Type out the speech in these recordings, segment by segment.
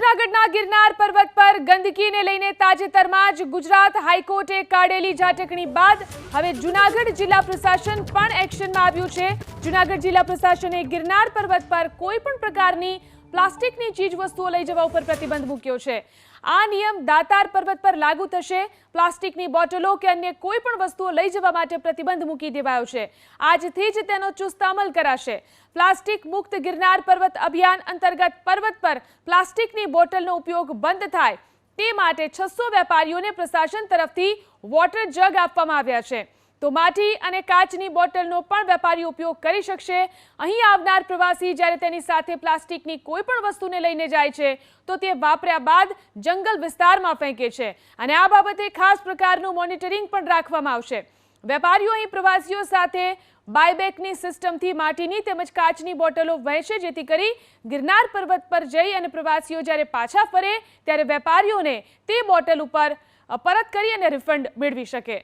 જૂનાગઢના ગિરનાર પર્વત પર ગંદકીને લઈને તાજેતરમાં જ ગુજરાત હાઈકોર્ટે કાઢેલી ઝાટકણી બાદ હવે જૂનાગઢ જિલ્લા પ્રશાસન પણ એક્શનમાં આવ્યું છે। જૂનાગઢ જિલ્લા પ્રશાસને ગિરનાર પર્વત પર કોઈ પણ પ્રકારની પ્લાસ્ટિકની ચીજવસ્તુઓ લઈ જવા ઉપર પ્રતિબંધ મૂક્યો છે। આ નિયમ દાતાર પર્વત પર લાગુ થશે। પ્લાસ્ટિકની બોટલો કે અન્ય કોઈ પણ વસ્તુઓ લઈ જવા માટે પ્રતિબંધ મૂકી દેવાયો છે। આજથી જ તેનો ચુસ્ત અમલ કરાશે। પ્લાસ્ટિક મુક્ત ગિરનાર પર્વત અભિયાન અંતર્ગત પર્વત પર પ્લાસ્ટિકની બોટલનો ઉપયોગ બંધ થાય તે માટે 600 વેપારીઓને પ્રશાસન તરફથી વોટર જગ આપવામાં આવ્યા છે। તો માટી અને કાચની બોટલનો પણ વેપારીઓ ઉપયોગ કરી શકશે। અહીં આવનાર પ્રવાસી જ્યારે તેની સાથે પ્લાસ્ટિકની કોઈ પણ વસ્તુને લઈને જાય છે તો તે વાપર્યા બાદ જંગલ વિસ્તારમાં ફેંકે છે અને આ બાબતે ખાસ પ્રકારનું મોનિટરિંગ પણ રાખવામાં આવશે। વેપારીઓ અહીં પ્રવાસીઓ સાથે બાયબેકની સિસ્ટમથી માટીની તેમજ કાચની બોટલો વહેંચે જેથી કરી ગિરનાર પર્વત પર જઈ અને પ્રવાસીઓ જ્યારે પાછા ફરે ત્યારે વેપારીઓને તે બોટલ ઉપર પરત કરી અને રિફંડ મેળવી શકે।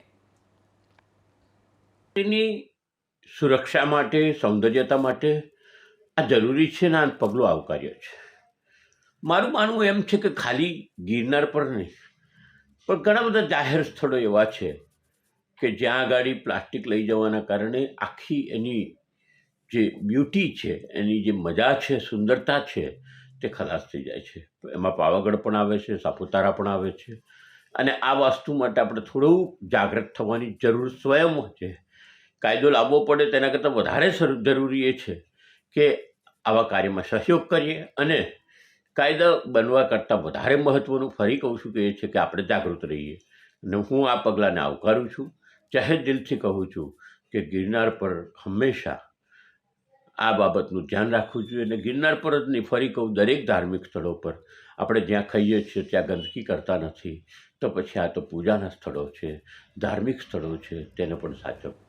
ની સુરક્ષા માટે સૌંદર્યતા માટે આ જરૂરી છે ને આ પગલું આવકાર્ય છે। મારું માનવું એમ છે કે ખાલી ગિરનાર પર નહીં પણ ઘણા બધા જાહેર સ્થળો એવા છે કે જ્યાં આગળ પ્લાસ્ટિક લઈ જવાના કારણે આખી એની જે બ્યુટી છે એની જે મજા છે સુંદરતા છે તે ખલાસ થઈ જાય છે। એમાં પાવાગઢ પણ આવે છે, સાપુતારા પણ આવે છે અને આ વસ્તુ માટે આપણે થોડું જાગૃત થવાની જરૂર સ્વયં છે। કાયદો લાવવો પડે તેના કરતાં વધારે જરૂરી એ છે કે આવા કાર્યમાં સહયોગ કરીએ અને કાયદા બનવા કરતાં વધારે મહત્ત્વનું ફરી કહું છું કે એ છે કે આપણે જાગૃત રહીએ અને હું આ પગલાંને આવકારું છું। જાહેર દિલથી કહું છું કે ગિરનાર પર હંમેશા આ બાબતનું ધ્યાન રાખવું જોઈએ અને ગિરનાર પર જ નહીં ફરી કહું દરેક ધાર્મિક સ્થળો પર આપણે જ્યાં ખાઈએ છીએ ત્યાં ગંદકી કરતા નથી તો પછી આ તો પૂજાના સ્થળો છે, ધાર્મિક સ્થળો છે તેને પણ સાચવવું।